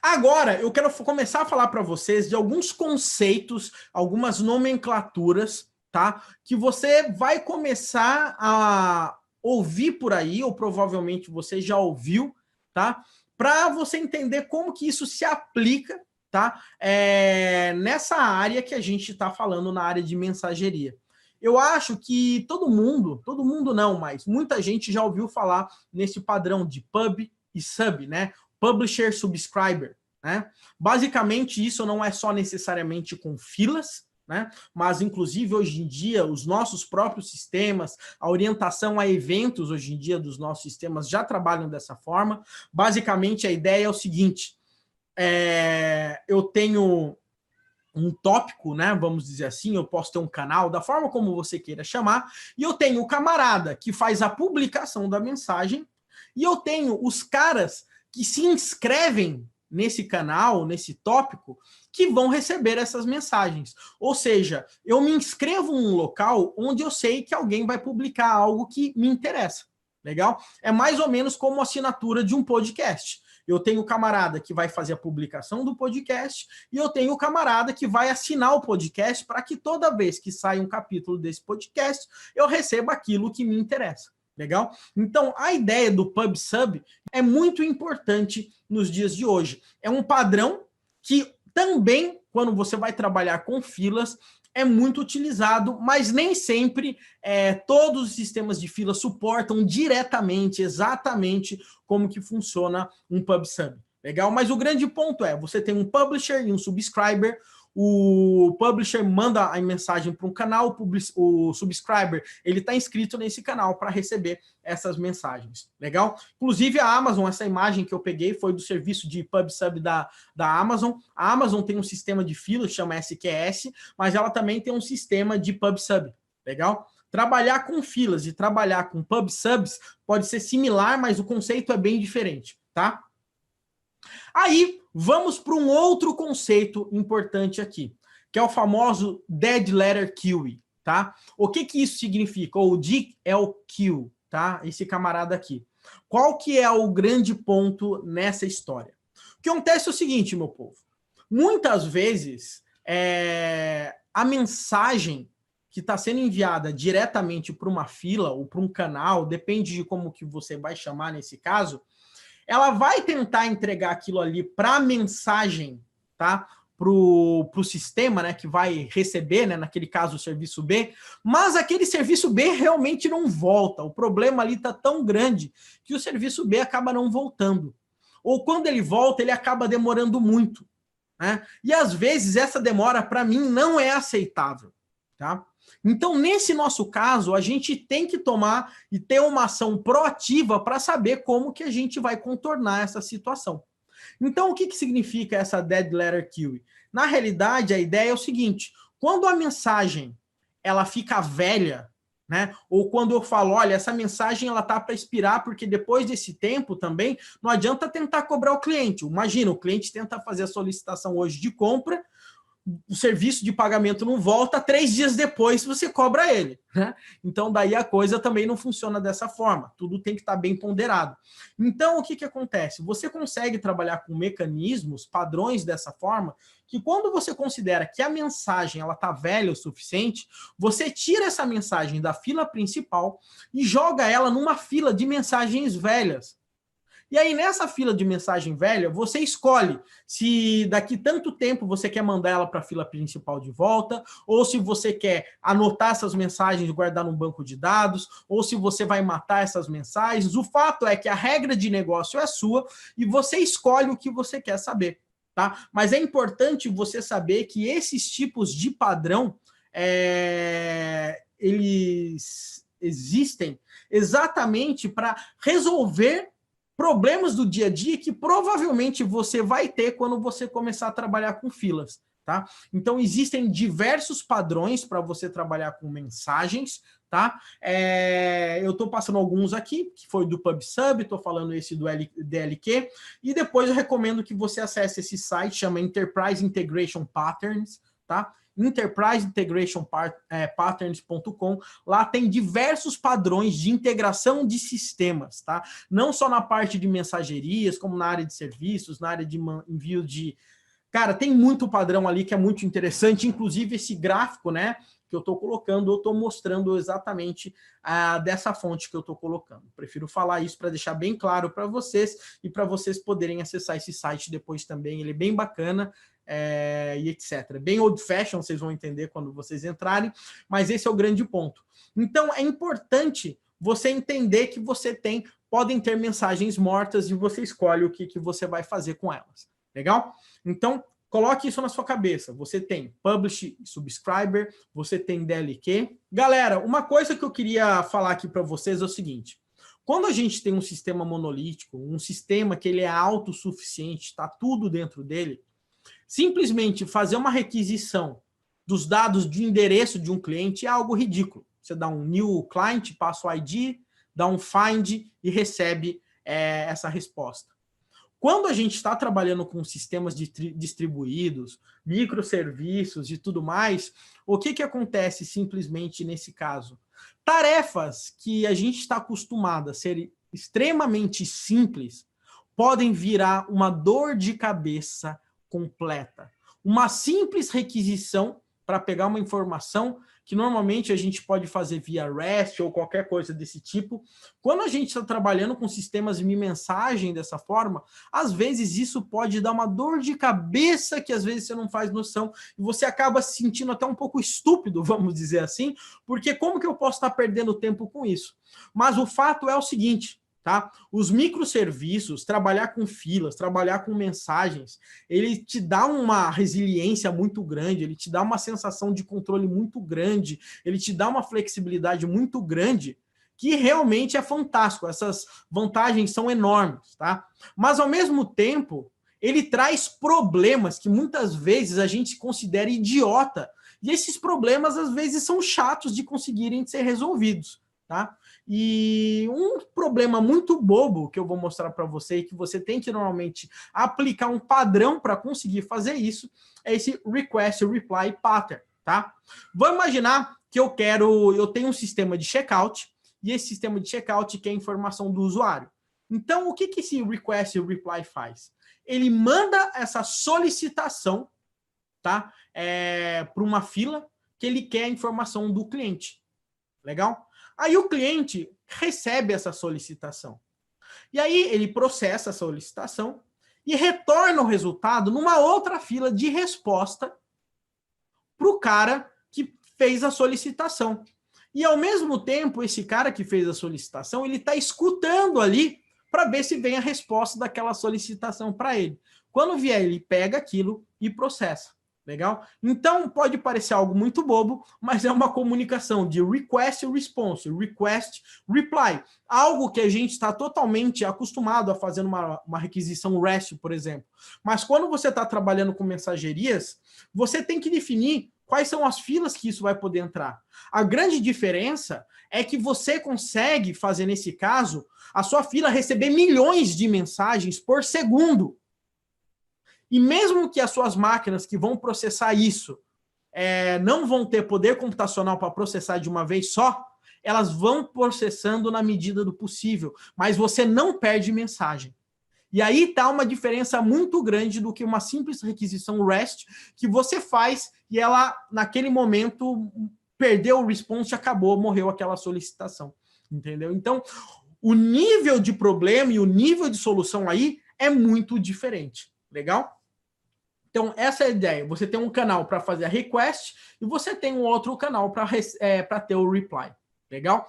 Agora, eu quero começar a falar para vocês de alguns conceitos, algumas nomenclaturas, tá? Que você vai começar a ouvir por aí, ou provavelmente você já ouviu, tá? Para você entender como que isso se aplica, tá? Nessa área que a gente está falando, na área de mensageria. Eu acho que todo mundo não, mas muita gente já ouviu falar nesse padrão de pub e sub, né? Publisher Subscriber, né? Basicamente, isso não é só necessariamente com filas, né? Mas, inclusive, hoje em dia, os nossos próprios sistemas, a orientação a eventos hoje em dia dos nossos sistemas já trabalham dessa forma. Basicamente, a ideia é o seguinte, eu tenho um tópico, né? Vamos dizer assim, eu posso ter um canal, da forma como você queira chamar, e eu tenho o camarada que faz a publicação da mensagem, e eu tenho os caras que se inscrevem nesse canal, nesse tópico, que vão receber essas mensagens. Ou seja, eu me inscrevo num local onde eu sei que alguém vai publicar algo que me interessa. Legal? É mais ou menos como a assinatura de um podcast. Eu tenho o camarada que vai fazer a publicação do podcast e eu tenho o camarada que vai assinar o podcast para que toda vez que sai um capítulo desse podcast, eu receba aquilo que me interessa. Legal? Então, a ideia do PubSub é muito importante nos dias de hoje. É um padrão que também, quando você vai trabalhar com filas, é muito utilizado, mas nem sempre todos os sistemas de fila suportam diretamente, exatamente como que funciona um PubSub. Legal? Mas o grande ponto é, você tem um publisher e um subscriber. O publisher manda a mensagem para um canal, o subscriber ele está inscrito nesse canal para receber essas mensagens. Legal? Inclusive a Amazon, essa imagem que eu peguei foi do serviço de PubSub da Amazon. A Amazon tem um sistema de filas, chama SQS, mas ela também tem um sistema de PubSub. Legal? Trabalhar com filas e trabalhar com PubSubs pode ser similar, mas o conceito é bem diferente, tá? Aí, vamos para um outro conceito importante aqui, que é o famoso Dead Letter Queue, tá? O que que isso significa? O D é o Q, tá? Esse camarada aqui. Qual que é o grande ponto nessa história? O que acontece é o seguinte, meu povo. Muitas vezes, a mensagem que está sendo enviada diretamente para uma fila ou para um canal, depende de como que você vai chamar nesse caso, ela vai tentar entregar aquilo ali para a mensagem, tá? Para o sistema, né, que vai receber, né, naquele caso o serviço B, mas aquele serviço B realmente não volta. O problema ali está tão grande que o serviço B acaba não voltando. Ou quando ele volta, ele acaba demorando muito, né? E às vezes essa demora, para mim, não é aceitável, tá? Então, nesse nosso caso, a gente tem que tomar e ter uma ação proativa para saber como que a gente vai contornar essa situação. Então, o que que significa essa Dead Letter Queue? Na realidade, a ideia é o seguinte, quando a mensagem ela fica velha, né? Ou quando eu falo, olha, essa mensagem ela tá para expirar, porque depois desse tempo também, não adianta tentar cobrar o cliente. Imagina, o cliente tenta fazer a solicitação hoje de compra, o serviço de pagamento não volta, 3 dias depois você cobra ele, né? Então, daí a coisa também não funciona dessa forma. Tudo tem que estar bem ponderado. Então, o que que acontece? Você consegue trabalhar com mecanismos, padrões dessa forma, que quando você considera que a mensagem ela está velha o suficiente, você tira essa mensagem da fila principal e joga ela numa fila de mensagens velhas. E aí, nessa fila de mensagem velha, você escolhe se daqui tanto tempo você quer mandar ela para a fila principal de volta, ou se você quer anotar essas mensagens e guardar num banco de dados, ou se você vai matar essas mensagens. O fato é que a regra de negócio é sua e você escolhe o que você quer saber, tá? Mas é importante você saber que esses tipos de padrão, eles existem exatamente para resolver problemas do dia a dia que provavelmente você vai ter quando você começar a trabalhar com filas, tá? Então, existem diversos padrões para você trabalhar com mensagens, tá? Eu estou passando alguns aqui, que foi do PubSub, estou falando esse do DLQ, e depois eu recomendo que você acesse esse site, chama Enterprise Integration Patterns, tá? enterpriseintegrationpatterns.com. Lá tem diversos padrões de integração de sistemas, tá? Não só na parte de mensagerias, como na área de serviços, na área de envio de... Cara, tem muito padrão ali que é muito interessante, inclusive esse gráfico, né, que eu estou colocando, eu estou mostrando exatamente dessa fonte que eu estou colocando. Prefiro falar isso para deixar bem claro para vocês e para vocês poderem acessar esse site depois também. Ele é bem bacana e etc. Bem old fashion, vocês vão entender quando vocês entrarem, mas esse é o grande ponto. Então, é importante você entender que podem ter mensagens mortas e você escolhe o que você vai fazer com elas. Legal? Então, coloque isso na sua cabeça. Você tem Publish Subscriber, você tem DLQ. Galera, uma coisa que eu queria falar aqui para vocês é o seguinte. Quando a gente tem um sistema monolítico, um sistema que ele é autossuficiente, está tudo dentro dele, simplesmente fazer uma requisição dos dados de endereço de um cliente é algo ridículo. Você dá um new client, passa o ID, dá um find e recebe essa resposta. Quando a gente está trabalhando com sistemas distribuídos, microserviços e tudo mais, o que acontece simplesmente nesse caso? Tarefas que a gente está acostumado a ser extremamente simples podem virar uma dor de cabeça completa. Uma simples requisição para pegar uma informação que normalmente a gente pode fazer via REST ou qualquer coisa desse tipo. Quando a gente está trabalhando com sistemas de mensagem dessa forma, às vezes isso pode dar uma dor de cabeça que às vezes você não faz noção e você acaba se sentindo até um pouco estúpido, vamos dizer assim, porque como que eu posso estar perdendo tempo com isso? Mas o fato é o seguinte, tá? Os microserviços, trabalhar com filas, trabalhar com mensagens, ele te dá uma resiliência muito grande, ele te dá uma sensação de controle muito grande, ele te dá uma flexibilidade muito grande, que realmente é fantástico. Essas vantagens são enormes, tá? Mas, ao mesmo tempo, ele traz problemas que muitas vezes a gente considera idiota, e esses problemas, às vezes, são chatos de conseguirem ser resolvidos, tá? E um problema muito bobo que eu vou mostrar para você e que você tem que normalmente aplicar um padrão para conseguir fazer isso é esse Request Reply Pattern, tá? Vamos imaginar que eu tenho um sistema de checkout e esse sistema de checkout quer a informação do usuário. Então, o que esse Request Reply faz? Ele manda essa solicitação, tá? Para uma fila que ele quer a informação do cliente. Legal? Aí o cliente recebe essa solicitação. E aí ele processa a solicitação e retorna o resultado numa outra fila de resposta para o cara que fez a solicitação. E ao mesmo tempo, esse cara que fez a solicitação, ele está escutando ali para ver se vem a resposta daquela solicitação para ele. Quando vier, ele pega aquilo e processa. Legal? Então, pode parecer algo muito bobo, mas é uma comunicação de request response, request reply. Algo que a gente está totalmente acostumado a fazer uma requisição REST, por exemplo. Mas quando você está trabalhando com mensagerias, você tem que definir quais são as filas que isso vai poder entrar. A grande diferença é que você consegue fazer, nesse caso, a sua fila receber milhões de mensagens por segundo. E mesmo que as suas máquinas que vão processar isso não vão ter poder computacional para processar de uma vez só, elas vão processando na medida do possível, mas você não perde mensagem. E aí está uma diferença muito grande do que uma simples requisição REST que você faz e ela, naquele momento, perdeu o response, acabou, morreu aquela solicitação. Entendeu? Então, o nível de problema e o nível de solução aí é muito diferente. Legal? Então, essa é a ideia. Você tem um canal para fazer a request e você tem um outro canal para ter o reply. Legal?